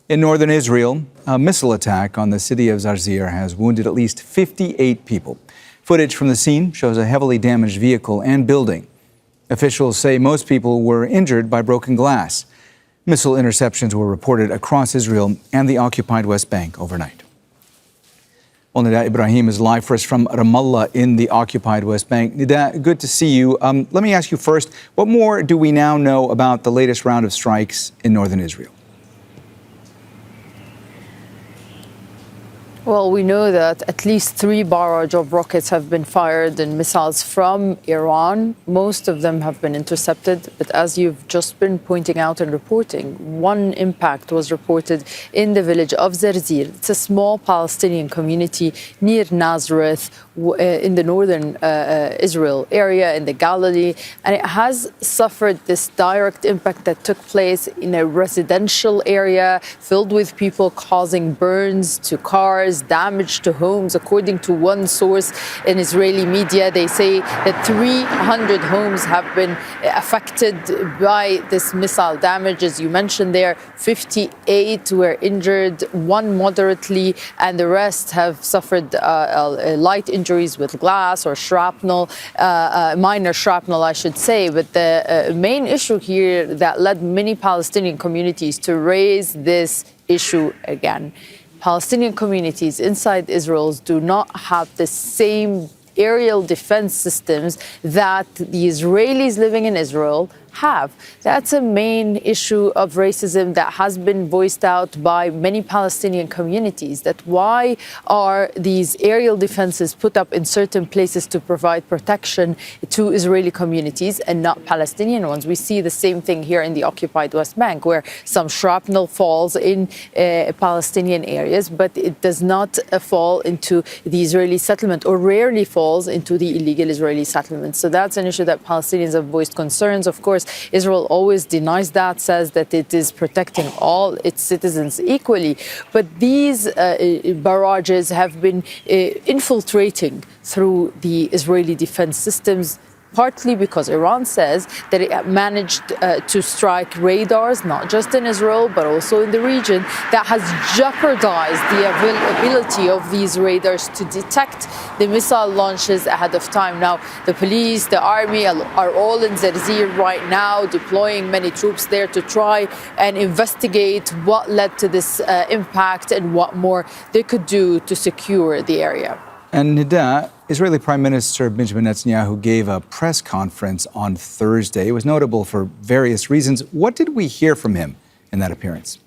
In northern Israel, a missile attack on the city of Zarzir has wounded at least 58 people. Footage from the scene shows a heavily damaged vehicle and building. Officials say most people were injured by broken glass. Missile interceptions were reported across Israel and the occupied West Bank overnight. Well, Nida Ibrahim is live for us from Ramallah in the occupied West Bank. Nida, good to see you. Let me ask you first, what more do we now know about the latest round of strikes in northern Israel? Well, we know that at least 3 barrage of rockets have been fired and missiles from Iran. Most of them have been intercepted. But as you've just been pointing out and reporting, one impact was reported in the village of Zarzir. It's a small Palestinian community near Nazareth in the northern Israel area in the Galilee. And it has suffered this direct impact that took place in a residential area filled with people, causing burns to cars, damage to homes. According to one source in Israeli media, they say that 300 homes have been affected by this missile damage. As you mentioned there, 58 were injured, 1 moderately, and the rest have suffered light injuries with glass or shrapnel, minor shrapnel, I should say. But the main issue here that led many Palestinian communities to raise this issue again. Palestinian communities inside Israel do not have the same aerial defense systems that the Israelis living in Israel have. That's a main issue of racism that has been voiced out by many Palestinian communities, that why are these aerial defenses put up in certain places to provide protection to Israeli communities and not Palestinian ones? We see the same thing here in the occupied West Bank, where some shrapnel falls in Palestinian areas, but it does not fall into the Israeli settlement, or rarely falls into the illegal Israeli settlement. So that's an issue that Palestinians have voiced concerns. Of course, Israel always denies that, says that it is protecting all its citizens equally. But these barrages have been infiltrating through the Israeli defense systems, partly because Iran says that it managed to strike radars, not just in Israel, but also in the region, that has jeopardized the ability of these radars to detect the missile launches ahead of time. Now, the police, the army are all in Zarzir right now, deploying many troops there to try and investigate what led to this impact and what more they could do to secure the area. And Nida, Israeli Prime Minister Benjamin Netanyahu gave a press conference on Thursday. It was notable for various reasons. What did we hear from him in that appearance?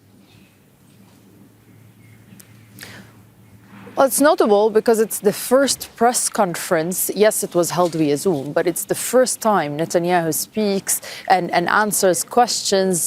Well, it's notable because it's the first press conference. Yes, it was held via Zoom, but it's the first time Netanyahu speaks and answers questions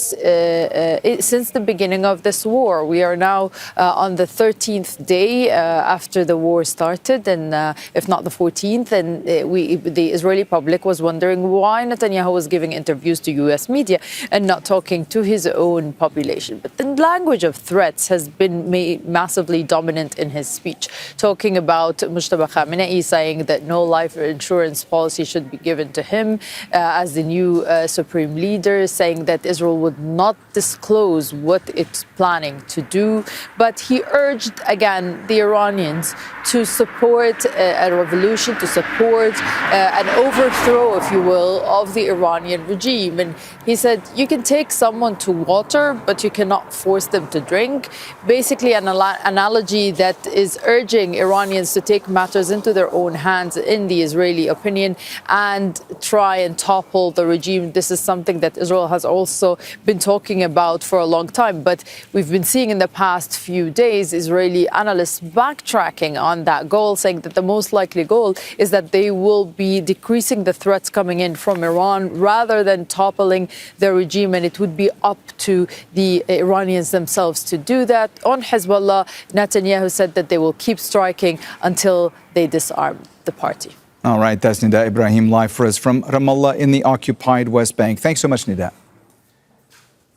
since the beginning of this war. We are now on the 13th day after the war started, and if not the 14th, and the Israeli public was wondering why Netanyahu was giving interviews to U.S. media and not talking to his own population. But the language of threats has been massively dominant in his speech. Talking about Mujtaba Khamenei, saying that no life insurance policy should be given to him as the new supreme leader, saying that Israel would not disclose what it's planning to do. But he urged, again, the Iranians to support a revolution, to support an overthrow, if you will, of the Iranian regime. And he said, you can take someone to water, but you cannot force them to drink. Basically, an analogy that is urging Iranians to take matters into their own hands, in the Israeli opinion, and try and topple the regime. This is something that Israel has also been talking about for a long time. But we've been seeing in the past few days Israeli analysts backtracking on that goal, saying that the most likely goal is that they will be decreasing the threats coming in from Iran rather than toppling the regime. And it would be up to the Iranians themselves to do that. On Hezbollah, Netanyahu said that they will keep striking until they disarm the party. All right, that's Nida Ibrahim live for us from Ramallah in the occupied West Bank. Thanks so much, Nida.